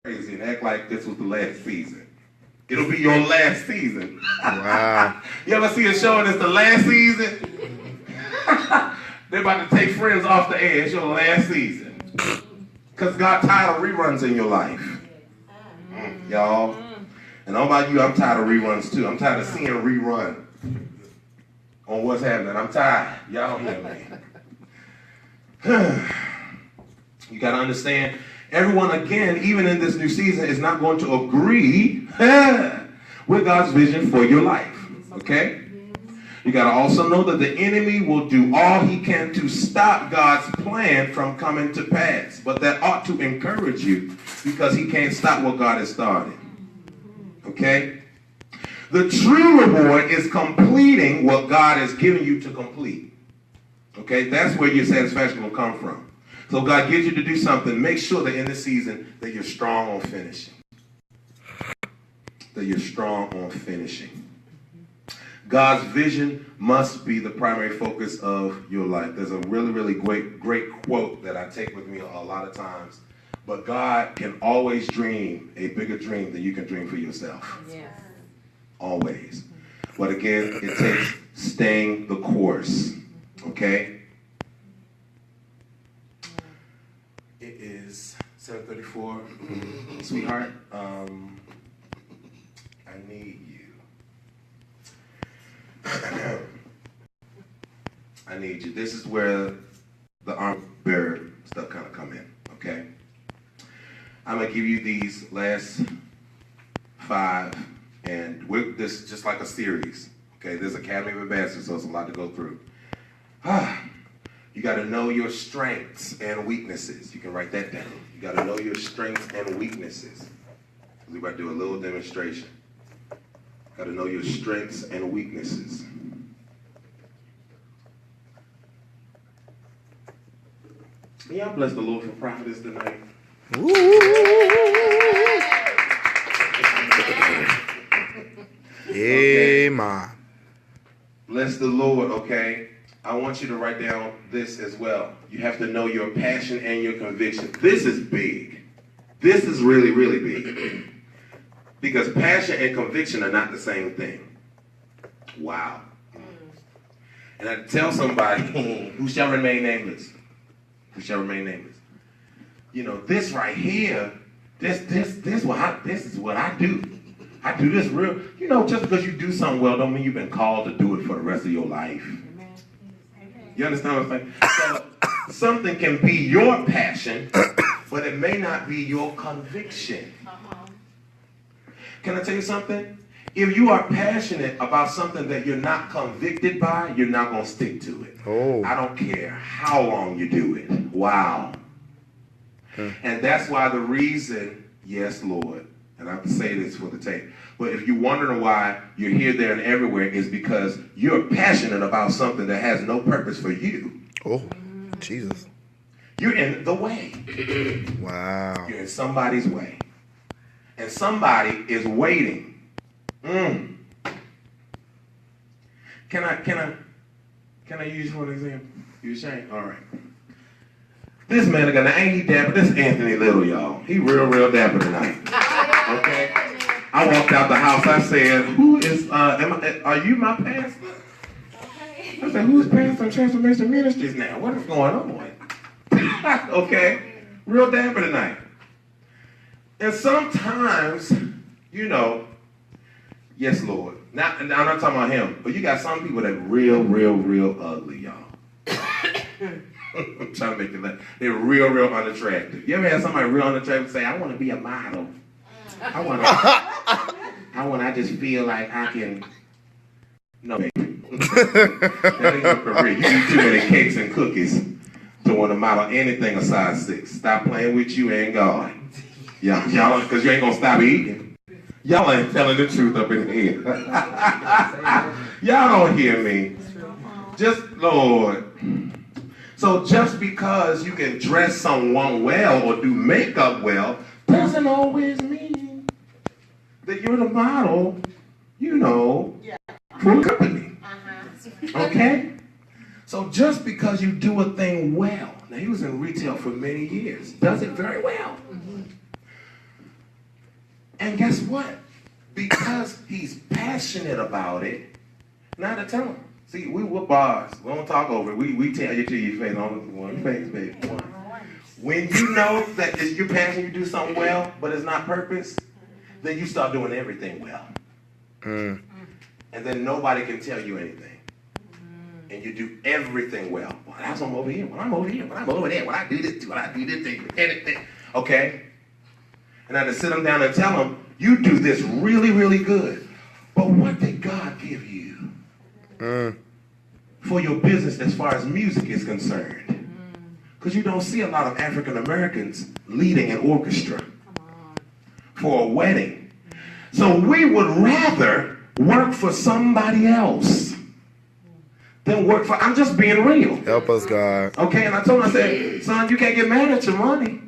crazy and act like this was the last season. It'll be your last season. Wow. You ever see a show and it's the last season? They're about to take Friends off the air. It's your last season. Because God tired of reruns in your life. Y'all. And all about you, I'm tired of reruns too. I'm tired of seeing a rerun on what's happening. I'm tired. Y'all hear me? You got to understand, everyone, again, even in this new season, is not going to agree with God's vision for your life. Okay? You got to also know that the enemy will do all he can to stop God's plan from coming to pass. But that ought to encourage you because he can't stop what God has started. Okay? The true reward is completing what God has given you to complete. Okay? That's where your satisfaction will come from. So God gives you to do something. Make sure that in this season that you're strong on finishing. That you're strong on finishing. God's vision must be the primary focus of your life. There's a really great quote that I take with me a lot of times. But God can always dream a bigger dream than you can dream for yourself. Yes. Always. But again, it takes staying the course. Okay? It is 7:34. Sweetheart, I need you. I need you. This is where the arm bearer stuff kind of come in, okay? I'm going to give you these last 5, and this is just like a series, okay? There's Academy of Ambassadors, so it's a lot to go through. You got to know your strengths and weaknesses. You can write that down. You got to know your strengths and weaknesses. We're about to do a little demonstration. Got to know your strengths and weaknesses. May y'all bless the Lord for prophetess tonight. Amen. Bless the Lord, okay? I want you to write down this as well. You have to know your passion and your conviction. This is big. This is really big. Because passion and conviction are not the same thing. Wow. And I tell somebody who shall remain nameless. Who shall remain nameless. You know, this right here, this is what I do. I do this real. You know, just because you do something well don't mean you've been called to do it for the rest of your life. You understand what I'm saying? So something can be your passion, but it may not be your conviction. Can I tell you something? If you are passionate about something that you're not convicted by, you're not going to stick to it. Oh. I don't care how long you do it. Wow. And that's why the reason, yes, Lord, and I have to say this for the tape, but if you're wondering why you're here, there, and everywhere, is because you're passionate about something that has no purpose for you. Oh, Jesus. You're in the way. Wow. You're in somebody's way. And somebody is waiting. Can I use you for an example? You ashamed? All right. This man again, now ain't he dapper? This is Anthony Little, y'all. He real dapper tonight. Okay. I walked out the house. I said, "Who is? Are you my pastor?" Okay. I said, "Who's pastor of Transformation Ministries now? What is going on?" Okay. Real dapper tonight. And sometimes, you know, yes, Lord. Now, I'm not talking about him, but you got some people that real ugly, y'all. I'm trying to make it laugh. They're real unattractive. You ever had somebody real unattractive say, "I want to be a model. I just feel like I can." No, baby. That ain't your career. You eat too many cakes and cookies to want to model anything a size 6. Stop playing with you and God. Y'all, because you ain't gonna stop eating. Y'all ain't telling the truth up in here. Y'all don't hear me. Just, Lord. So just because you can dress someone well or do makeup well doesn't always mean that you're the model, you know, for a company. Okay? So just because you do a thing well, now he was in retail for many years, does it very well. And guess what? Because he's passionate about it, now to tell him. See, we whoop bars. We don't talk over it. We tell you to your face. On one face, baby. One. When you know that you're passionate, you do something well, but it's not purpose, then you start doing everything well. And then nobody can tell you anything. And you do everything well. Well, that's I'm over here. Well, I'm over here. Well, I'm over there. Well, I do this. Well, I do this thing. Anything. Okay? And I just sit them down and tell them, you do this really, really good. But what did God give you for your business as far as music is concerned? Because you don't see a lot of African Americans leading an orchestra for a wedding. So we would rather work for somebody else than work for, I'm just being real. Help us, God. Okay, and I told him, I said, son, you can't get mad at your money.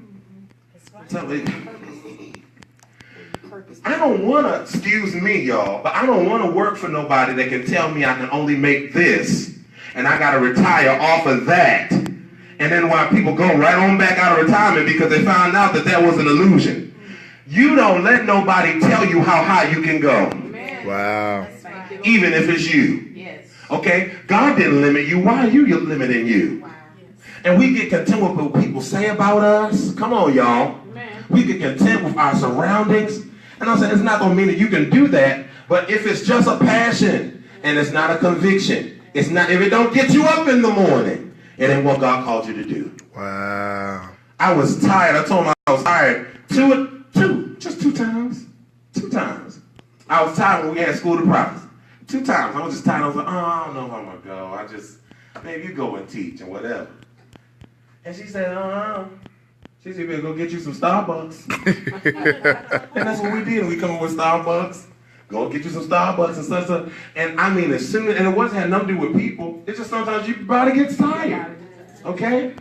I don't want to, excuse me, y'all, but I don't want to work for nobody that can tell me I can only make this and I got to retire off of that. And then while people go right on back out of retirement because they found out that was an illusion. You don't let nobody tell you how high you can go. Wow. Even if it's you. Okay? God didn't limit you. Why are you limiting you? And we get content with what people say about us. Come on, y'all. We get content with our surroundings. And I'm saying it's not going to mean that you can do that. But if it's just a passion and it's not a conviction, it's not, if it don't get you up in the morning, it ain't what God called you to do. Wow. I was tired. I told him I was tired. Just two times. I was tired when we had School of the Prophets. 2 times. I was just tired. I was like, oh, I don't know if I'm going to go. Maybe you go and teach and whatever. And she said, she said, you better go get you some Starbucks. And that's what we did. We come up with Starbucks. Go get you some Starbucks and stuff. And I mean, as soon as, and it wasn't had nothing to do with people. It's just sometimes your body gets tired. Okay?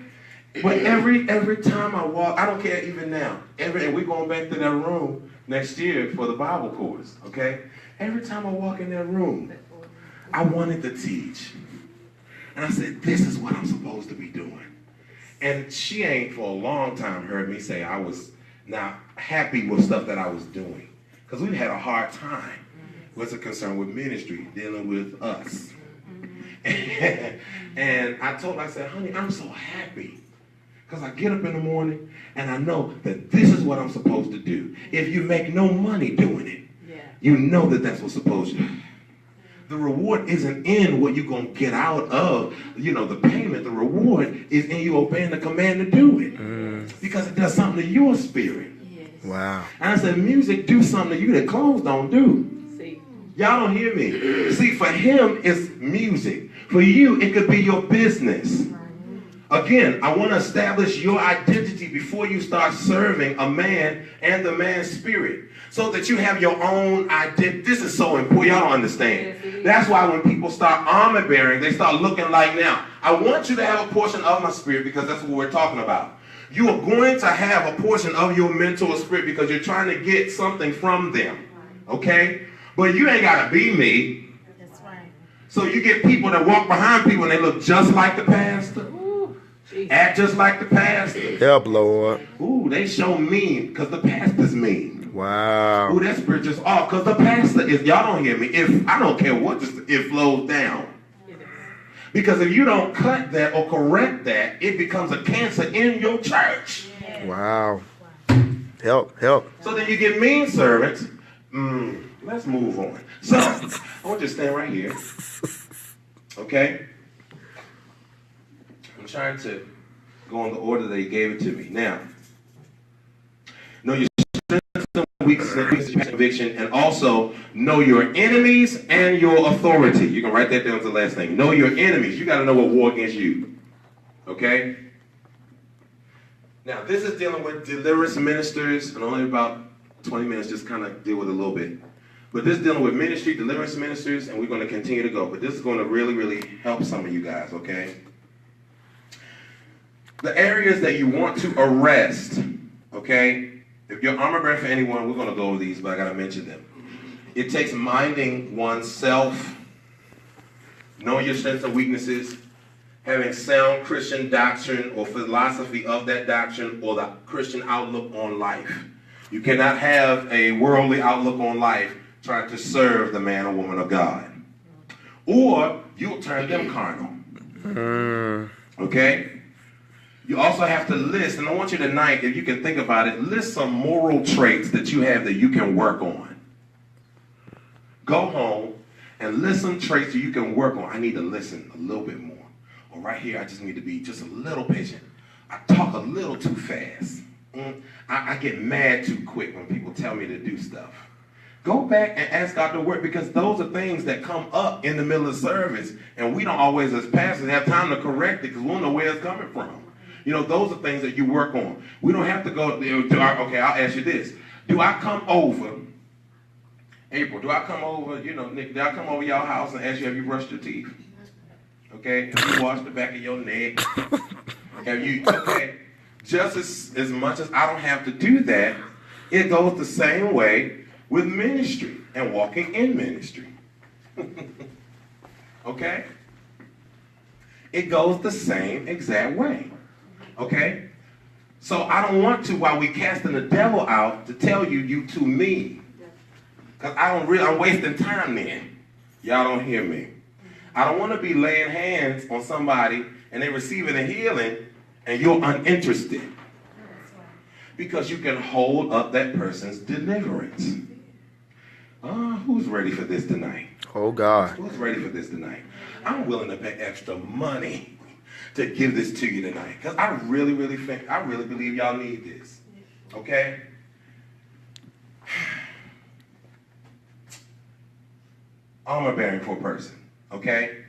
But every time I walk, I don't care even now. And we're going back to that room next year for the Bible course. Okay? Every time I walk in that room, I wanted to teach. And I said, this is what I'm supposed to be doing. And she ain't for a long time heard me say I was not happy with stuff that I was doing. Because we had a hard time with a concern with ministry, dealing with us. And I told her, I said, honey, I'm so happy. Because I get up in the morning and I know that this is what I'm supposed to do. If you make no money doing it, you know that that's what's supposed to do. The reward isn't in what you're going to get out of, the payment. The reward is in you obeying the command to do it. Because it does something to your spirit. Wow. And I said, music do something to you that clothes don't do. Y'all don't hear me. See, for him, it's music. For you, it could be your business. Again, I want to establish your identity before you start serving a man and the man's spirit. So that you have your own identity. This is so important. Y'all don't understand. That's why when people start armor bearing, they start looking like now. I want you to have a portion of my spirit because that's what we're talking about. You are going to have a portion of your mentor spirit because you're trying to get something from them. Okay? But you ain't got to be me. That's right. So you get people that walk behind people and they look just like the pastor. Ooh, act just like the pastor. Help, Lord. Ooh, they show mean because the pastor's mean. Wow. Ooh, that spirit just off because the pastor is, y'all don't hear me, if I don't care what, just it flows down. Because if you don't cut that or correct that, it becomes a cancer in your church. Wow. Help. So then you get mean servants. Let's move on. So, I want you to stand right here. Okay? I'm trying to go in the order that he gave it to me. Now, know your strengths and weaknesses, conviction, and also know your enemies and your authority. You can write that down as the last thing. Know your enemies. You got to know what war against you. Okay? Now, this is dealing with deliverance ministers, and only about 20 minutes, just kind of deal with it a little bit. But this is dealing with ministry, deliverance ministers, and we're going to continue to go. But this is going to really, really help some of you guys, okay? The areas that you want to arrest, okay? If you're armor bearer for anyone, we're going to go over these, but I got to mention them. It takes minding oneself, knowing your strengths and weaknesses, having sound Christian doctrine or philosophy of that doctrine or the Christian outlook on life. You cannot have a worldly outlook on life trying to serve the man or woman of God. Or you'll turn them carnal. Okay? You also have to list, and I want you tonight, if you can think about it, list some moral traits that you have that you can work on. Go home and list some traits that you can work on. I need to listen a little bit more. Or right here, I just need to be just a little patient. I talk a little too fast. I get mad too quick when people tell me to do stuff. Go back and ask God to work, because those are things that come up in the middle of service, and we don't always, as pastors, have time to correct it because we don't know where it's coming from. You know, those are things that you work on. We don't have to go, okay, I'll ask you this. Do I come over, April, do I come over, Nick, do I come over your house and ask you, have you brushed your teeth? Okay, have you washed the back of your neck? Okay, just as much as I don't have to do that, it goes the same way with ministry and walking in ministry. Okay? It goes the same exact way. Okay? So I don't want to, while we casting the devil out, to tell you, you too mean. Because I'm wasting time then. Y'all don't hear me. I don't want to be laying hands on somebody and they receiving a healing and you're uninterested. Because you can hold up that person's deliverance. Who's ready for this tonight? Oh, God. Who's ready for this tonight? I'm willing to pay extra money to give this to you tonight. Because I really believe y'all need this. Okay? Armor bearing for a person. Okay?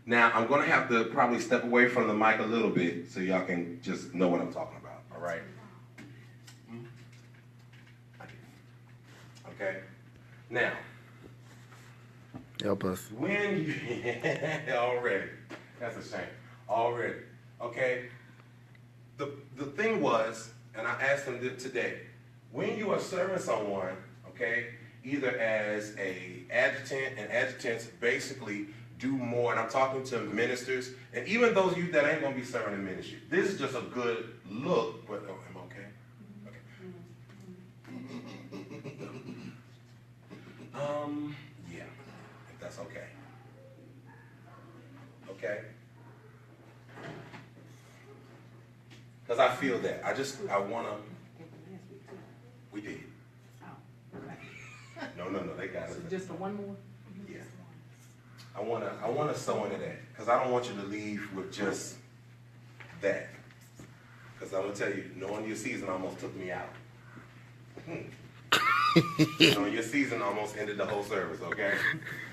Now, I'm going to have to probably step away from the mic a little bit so y'all can just know what I'm talking about. All right? Okay? Now, help us. When you, already, that's a shame. Already. Okay? The thing was, and I asked him this today, when you are serving someone, okay, either as an adjutant, and adjutants basically do more, and I'm talking to ministers, and even those of you that ain't going to be serving in ministry, this is just a good look, but, am I okay? Yeah, if that's okay. Okay? Because I feel that. I want to, we did. No, they got it. Just for one more? Yeah. I want to sew into that, because I don't want you to leave with just that. Because I'm going to tell you, knowing your season almost took me out. Knowing your season almost ended the whole service, okay?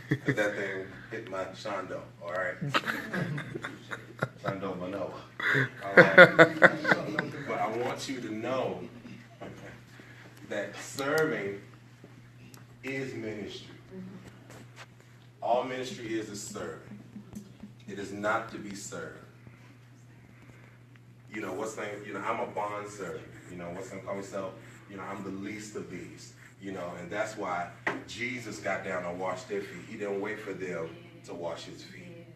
Because that thing hit my shondo, all right? Shondo Manoa. All right? But I want you to know that serving is ministry. All ministry is serving. It is not to be served. I'm a bond servant. What's going to call myself? I'm the least of these. And that's why Jesus got down and washed their feet. He didn't wait for them to wash his feet.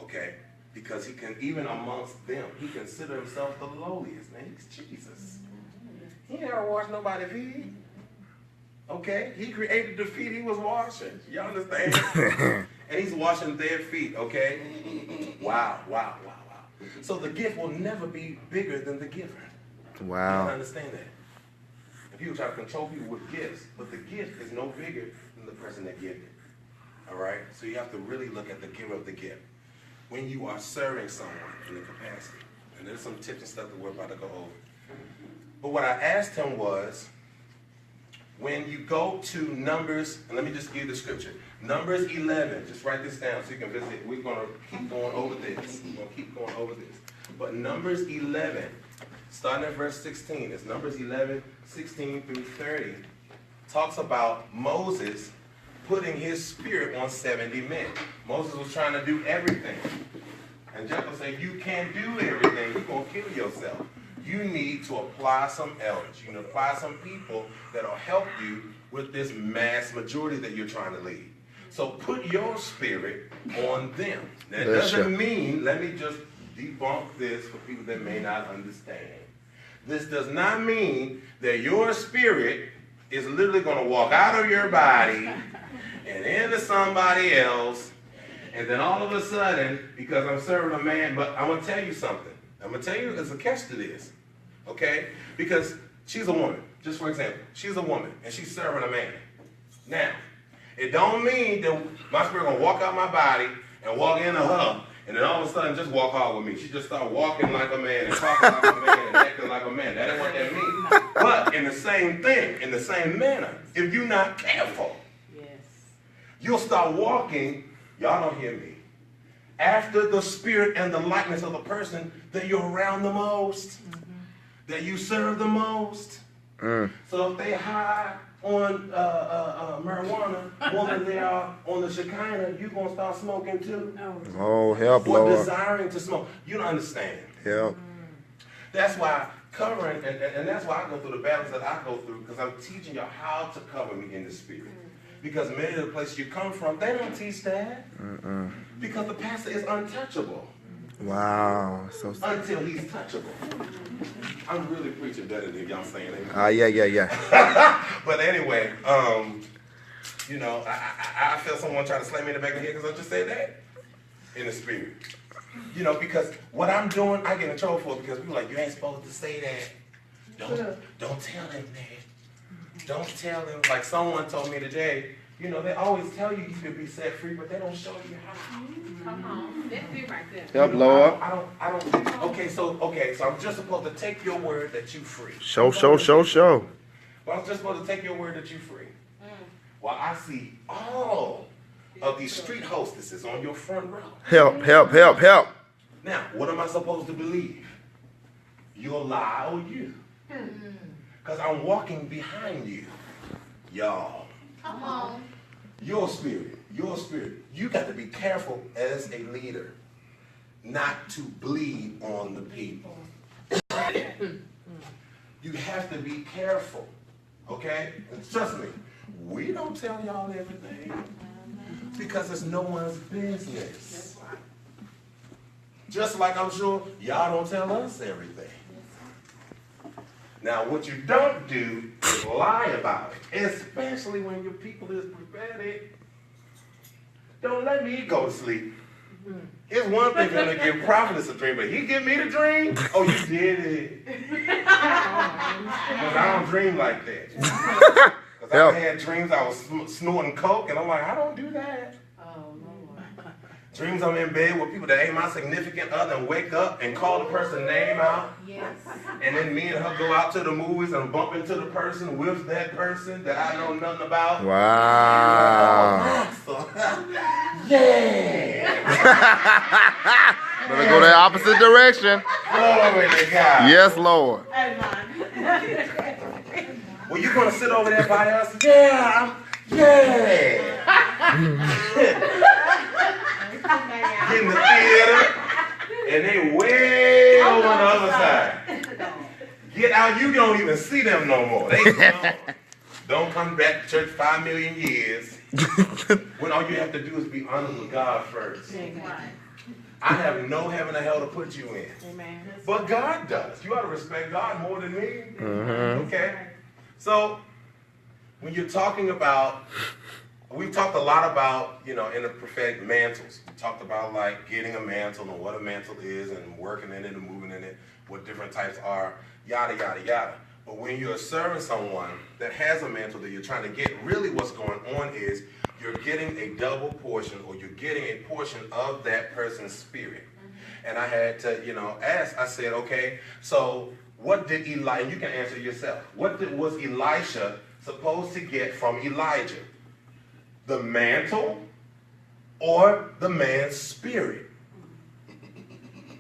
Okay? Because he can, even amongst them, he considered himself the lowliest. Man, he's Jesus. He never washed nobody's feet. Okay? He created the feet he was washing. You understand? And he's washing their feet, okay? Wow. So the gift will never be bigger than the giver. Wow. You understand that? And people try to control people with gifts, but the gift is no bigger than the person that gave it. All right? So you have to really look at the giver of the gift. When you are serving someone in the capacity, and there's some tips and stuff that we're about to go over. But what I asked him was, when you go to Numbers, and let me just give you the scripture. Numbers 11, just write this down so you can visit. We're going to keep going over this. But Numbers 11, starting at verse 16, it's Numbers 11, 16 through 30, talks about Moses putting his spirit on 70 men. Moses was trying to do everything. And Jephthah said, you can't do everything. You're going to kill yourself. You need to apply some elders. You need to apply some people that will help you with this mass majority that you're trying to lead. So put your spirit on them. That doesn't mean, let me just debunk this for people that may not understand. This does not mean that your spirit is literally going to walk out of your body and into somebody else, and then all of a sudden, because I'm serving a man, but I'm going to tell you something. I'm going to tell you there's a catch to this, okay? Because she's a woman, just for example. She's a woman, and she's serving a man. Now, it don't mean that my spirit going to walk out my body and walk into her, and then all of a sudden just walk out with me. She just start walking like a man and talking like a man and acting like a man. That ain't what that means. But in the same thing, in the same manner, if you're not careful, you'll start walking, y'all don't hear me, after the spirit and the likeness of the person that you're around the most, that you serve the most. So if they high on marijuana more than they are on the Shekinah, you're going to start smoking too. Oh, help, Or Lord. desiring to smoke. You don't understand. Help. That's why covering, and that's why I go through the battles that I go through, because I'm teaching y'all how to cover me in the spirit. Because many of the places you come from, they don't teach that. Because the pastor is untouchable. Wow. So Until he's touchable. I'm really preaching better than y'all saying it. yeah. But anyway, you know, I feel someone trying to slap me in the back of the head because I just said that in the spirit. You know, because what I'm doing, I get in trouble for it because people are like, you ain't supposed to say that. Don't tell him that. Don't tell him. Like someone told me today, you know, they always tell you you can be set free, but they don't show you how. Come on, that's it right there. help, Lord. I don't. Okay, so I'm just supposed to take your word that you free. Show. Well, I'm just supposed to take your word that you free. Well, I see all of these street hostesses on your front row. Help. Now, what am I supposed to believe? You'll lie or you? Because I'm walking behind you, y'all. Come on. Your spirit. You got to be careful as a leader not to bleed on the people. You have to be careful, okay? And trust me, we don't tell y'all everything because it's no one's business. Just like I'm sure y'all don't tell us everything. Now, what you don't do is lie about it, especially when your people is prophetic. Don't let me go to sleep. It's one thing for him to give prophetess a dream, but he give me the dream? Oh, you did it. Because I don't dream like that. Because I had dreams I was snorting coke, and I'm like, I don't do that. Dreams I'm in bed with people that ain't my significant other and wake up and call the person's name out. Yes. And then me and her go out to the movies and bump into the person with that person that I know nothing about. Wow. Yeah. Better go the opposite direction. Glory to God. Yes, Lord. Well, you gonna sit over there by us? Yeah. Get in the theater, and they way over on the other side. Get out, you don't even see them no more. They gone. Don't come back to church 5 million years. When all you have to do is be honest with God first. I have no heaven or hell to put you in. But God does. You ought to respect God more than me. Okay? So, when you're talking about, we've talked a lot about, you know, in the prophetic mantles. We talked about like getting a mantle and what a mantle is and working in it and moving in it, what different types are, yada, yada, yada. But when you're serving someone that has a mantle that you're trying to get, really what's going on is you're getting a double portion, or you're getting a portion of that person's spirit. And I had to, you know, ask, I said, okay, so what did Elijah, and you can answer yourself, was Elisha supposed to get from Elijah? The mantle or the man's spirit?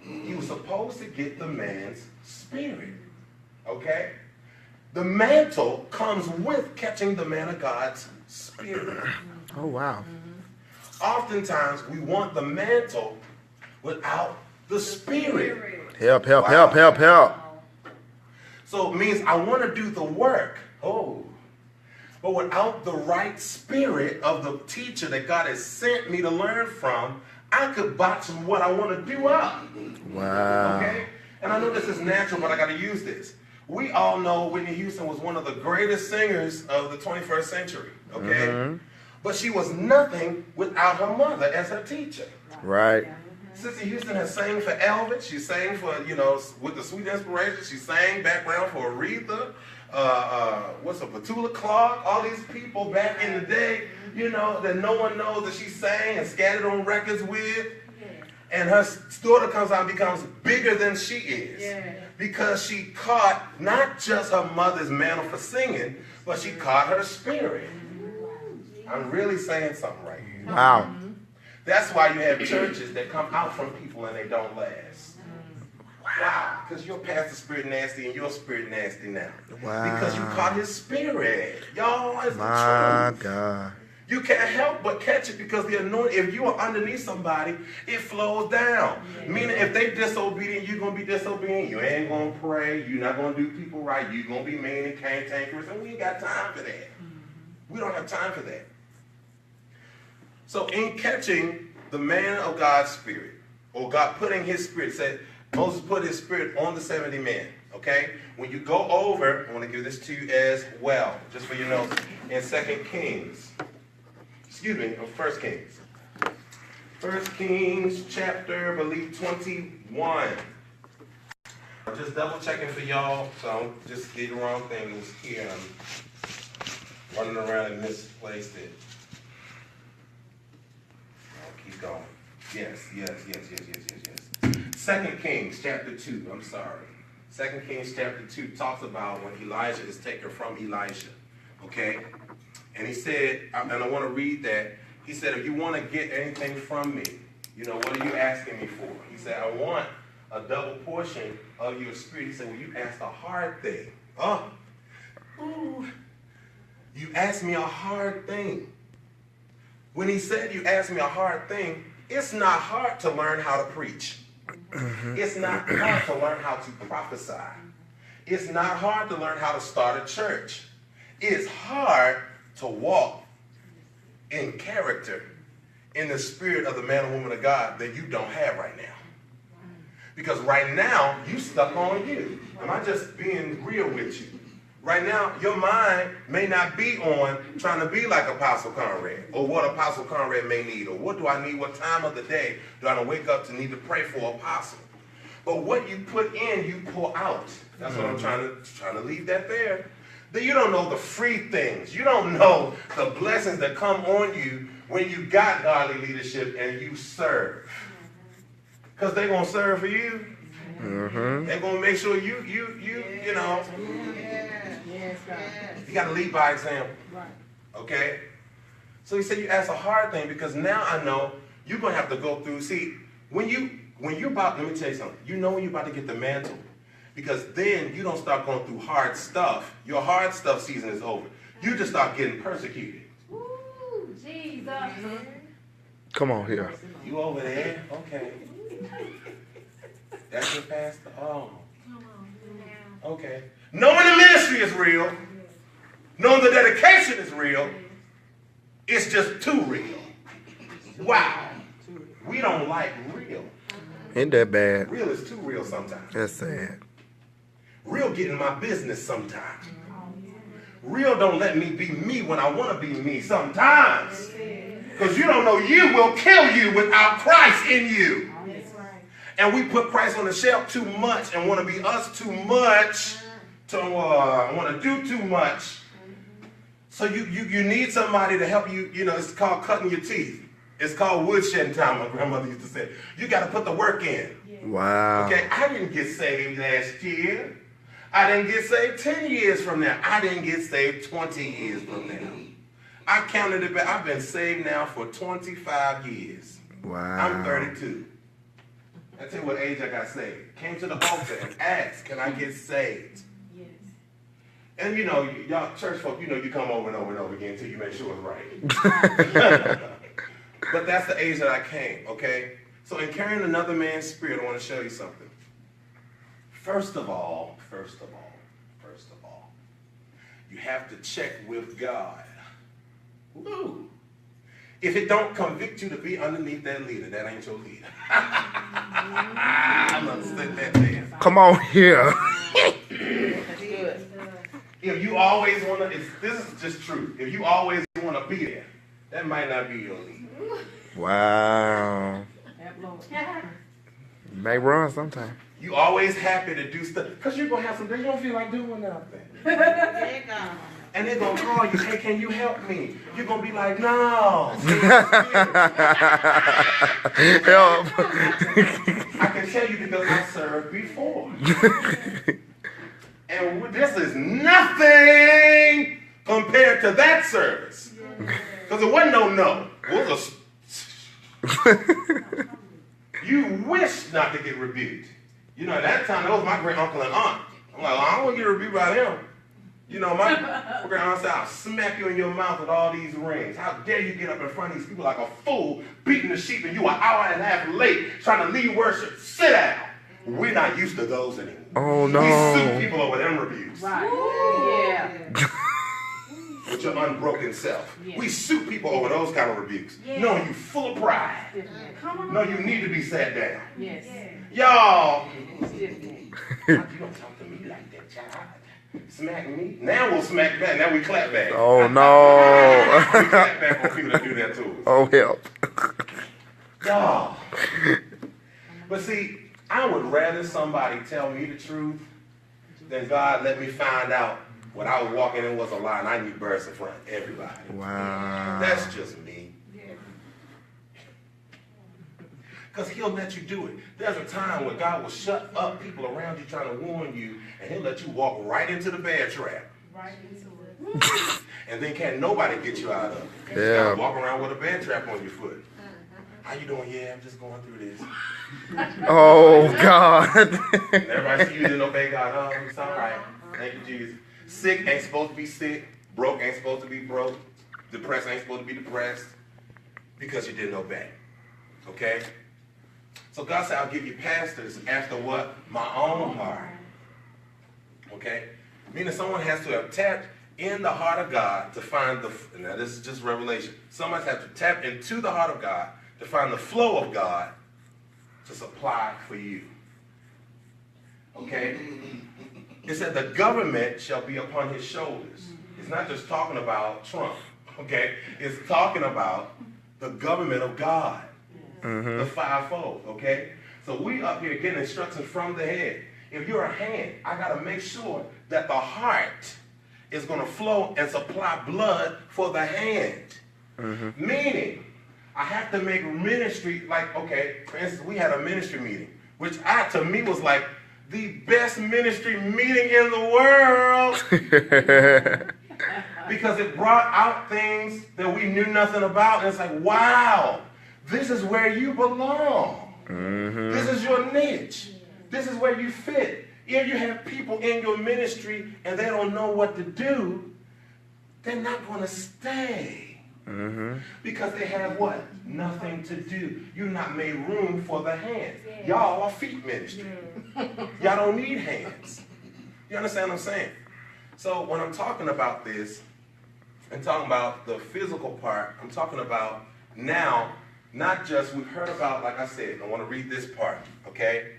He was supposed to get the man's spirit. Okay? The mantle comes with catching the man of God's spirit. Oh, wow. Oftentimes, we want the mantle without the spirit. Help. So it means I want to do the work. But without the right spirit of the teacher that God has sent me to learn from, I could botch what I want to do up. Wow. Okay? And I know this is natural, but I got to use this. We all know Whitney Houston was one of the greatest singers of the 21st century, okay? Mm-hmm. But she was nothing without her mother as her teacher. Right. Sissy Houston has sang for Elvis. She sang for, with the Sweet Inspiration. She sang background for Aretha. Petula Clark. All these people back in the day, that no one knows that she sang and scattered on records with. And her daughter comes out and becomes bigger than she is. Because she caught not just her mother's mantle for singing, but she caught her spirit. I'm really saying something right here. Wow. That's why you have churches that come out from people and they don't last. Wow. Because your pastor's spirit nasty and your spirit nasty now. Wow. Because you caught his spirit. Y'all, it's My the truth. God. You can't help but catch it because the anointing, if you are underneath somebody, it flows down. Meaning if they disobedient, you're going to be disobedient. You ain't going to pray. You're not going to do people right. You're going to be mean and cantankerous. And we ain't got time for that. We don't have time for that. So in catching the man of God's spirit, or God putting his spirit, said Moses put his spirit on the 70 men, okay? When you go over, I want to give this to you as well, just for your notes, in 1 Kings chapter, I believe, 21. I'm just double checking for y'all, so I don't just did the wrong thing. It was here, and I'm running around and misplaced it. Keep going. Yes. 2 Kings chapter 2, I'm sorry. 2 Kings chapter 2 talks about when Elijah is taken from Elisha. Okay? And he said, and I want to read that. He said, if you want to get anything from me, what are you asking me for? He said, I want a double portion of your spirit. He said, well, you asked a hard thing. You asked me a hard thing. When he said you asked me a hard thing, it's not hard to learn how to preach. It's not hard to learn how to prophesy. It's not hard to learn how to start a church. It's hard to walk in character, in the spirit of the man or woman of God that you don't have right now. Because right now, you stuck on you. Am I just being real with you? Right now, your mind may not be on trying to be like Apostle Conrad, or what Apostle Conrad may need, or what do I need, what time of the day do I wake up to need to pray for Apostle. But what you put in, you pull out. That's what I'm trying to leave that there. That you don't know the free things. You don't know the blessings that come on you when you got godly leadership and you serve. Because they're going to serve for you. They're going to make sure you know. You got to lead by example. Okay? So he said you asked a hard thing because now I know you're going to have to go through. See, when you're about, let me tell you something. You know when you're about to get the mantle. Because then you don't start going through hard stuff. Your hard stuff season is over. You just start getting persecuted. Ooh, Jesus. Come on here. You over there? Okay. That's your pastor? Oh. Okay. Knowing the ministry is real, knowing the dedication is real, it's just too real. Wow. We don't like real. Ain't that bad? Real is too real sometimes. That's sad. Real get in my business sometimes. Real don't let me be me when I want to be me sometimes. Because you don't know you will kill you without Christ in you. And we put Christ on the shelf too much and want to be us too much. To want to do too much. So you need somebody to help you. You know, it's called cutting your teeth. It's called woodshedding time, my grandmother used to say. You got to put the work in. Wow. Okay, I didn't get saved last year. I didn't get saved 10 years from now. I didn't get saved 20 years from now. I counted it back. I've been saved now for 25 years. Wow. I'm 32. I tell you what age I got saved. Came to the altar and asked, can I get saved? Yes. And you know, y'all church folk, you know you come over and over and over again until you make sure it's right. But that's the age that I came, okay? So in carrying another man's spirit, I want to show you something. First of all, you have to check with God. Woo. If it don't convict you to be underneath that leader, that ain't your leader. I'm going to stick that there. Come on here. If you always want to, this is just truth. If you always want to be there, that might not be your lead. Wow. You may run sometime. You always happy to do stuff. Because you're going to have some days you don't feel like doing nothing. And they're going to call you, hey, can you help me? You're going to be like, no. Help. I can tell you because I served before. And this is nothing compared to that service. Because it wasn't no. It was you wish not to get rebuked. You know, at that time, that was my great uncle and aunt. I'm like, I don't want to get rebuked by them. You know, my great aunt said, I'll smack you in your mouth with all these rings. How dare you get up in front of these people like a fool, beating the sheep, and you an hour and a half late trying to lead worship. Sit down. We're not used to those anymore. Oh, no. We sue people over them rebukes. Right. Yeah. With your unbroken self. Yeah. We sue people over those kind of rebukes. Yeah. Knowing you full of pride. Come on. No, you need to be sat down. Yes. Y'all. Yeah. You don't talk to me like that, child. Smack me. Now we'll smack back. Now we clap back. Oh, no. We clap back on people that do that to us. Oh, help. Y'all. But see, I would rather somebody tell me the truth than God let me find out what I was walking in was a lie and I need birds in front of everybody. Wow. That's just me. Because he'll let you do it. There's a time where God will shut up people around you trying to warn you, and he'll let you walk right into the bear trap. Right into it. And then can't nobody get you out of it. You Yeah. gotta walk around with a bear trap on your foot. How you doing? Yeah, I'm just going through this. Oh, God. And everybody see you didn't obey God. Oh, it's all right. Thank you, Jesus. Sick ain't supposed to be sick. Broke ain't supposed to be broke. Depressed ain't supposed to be depressed. Because you didn't obey. Okay? So God said, I'll give you pastors after what? My own heart. Okay? Meaning someone has to have tapped in the heart of God to find the, now this is just revelation. Someone has to tap into the heart of God to find the flow of God to supply for you. Okay? It said the government shall be upon his shoulders. It's not just talking about Trump. Okay? It's talking about the government of God. The fivefold, okay? So we up here getting instructions from the head. If you're a hand, I got to make sure that the heart is going to flow and supply blood for the hand. Meaning, I have to make ministry like, okay, for instance, we had a ministry meeting, which to me was like the best ministry meeting in the world. Because it brought out things that we knew nothing about. And it's like, wow. This is where you belong. This is your niche. This is where you fit. If you have people in your ministry and they don't know what to do, they're not going to stay. Because they have what? Nothing to do. You've not made room for the hands. Y'all are feet ministry. Y'all don't need hands. You understand what I'm saying? So when I'm talking about this, and talking about the physical part, I'm talking about now, not just, we've heard about, like I said, I want to read this part, okay?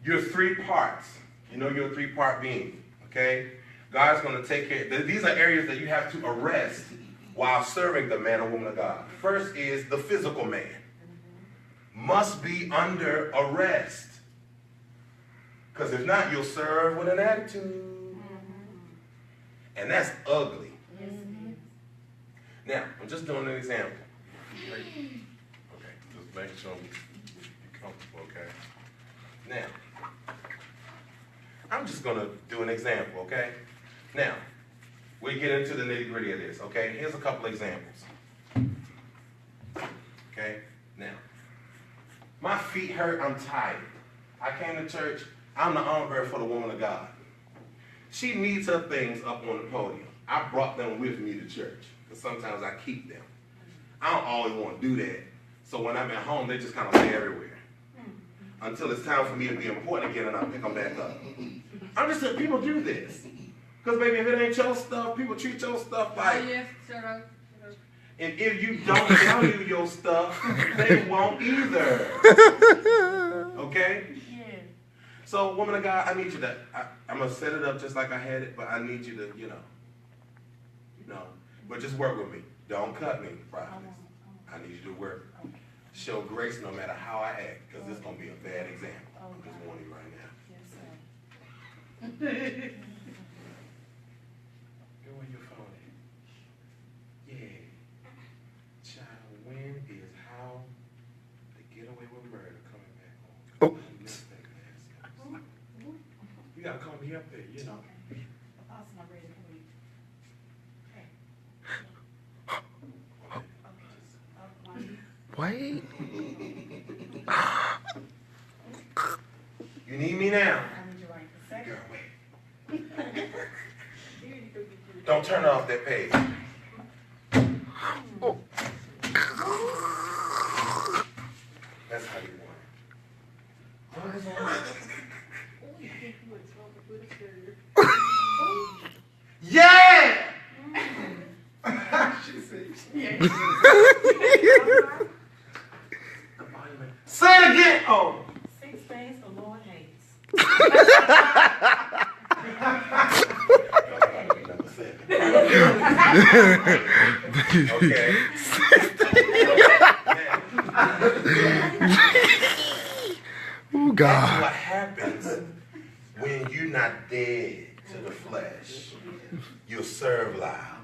You're three parts. You know you're a three-part being, okay? God's going to take care. These are areas that you have to arrest while serving the man or woman of God. First is the physical man. Must be under arrest. Because if not, you'll serve with an attitude. And that's ugly. Now, I'm just doing an example. Just make sure you're comfortable, okay? Now, I'm just going to do an example, okay? Now, we get into the nitty-gritty of this, okay? Here's a couple examples. Okay? Now, my feet hurt, I'm tired. I came to church, I'm the arm bearer for the woman of God. She needs her things up on the podium. I brought them with me to church, because sometimes I keep them. I don't always want to do that. So when I'm at home, they just kind of lay everywhere. Until it's time for me to be important again and I pick them back up. I'm just saying, people do this. Because maybe if it ain't your stuff, people treat your stuff like... yes, shut up. And if you don't value your stuff, they won't either. Okay? Yeah. So, woman of God, I need you to, I'm going to set it up just like I had it, but I need you to, but just work with me. Don't cut me, prophetess. I need you to work. Show grace no matter how I act, because this is going to be a bad example. I'm just warning you right now. Go where your phone at. Yeah. Child, when is How to Get Away with Murder coming back on? Oh. I missed that last episode. You got to call me up there, Awesome, I'm ready for you. Wait. You need me now? I need you right this second. Girl, wait. Don't turn off that page. Oh. That's how you want it. Yeah! She said, say it again. Oh. 6 things the Lord hates. Number 7. Okay. Oh, That's God. what happens when you're not dead to the flesh. You'll serve loud.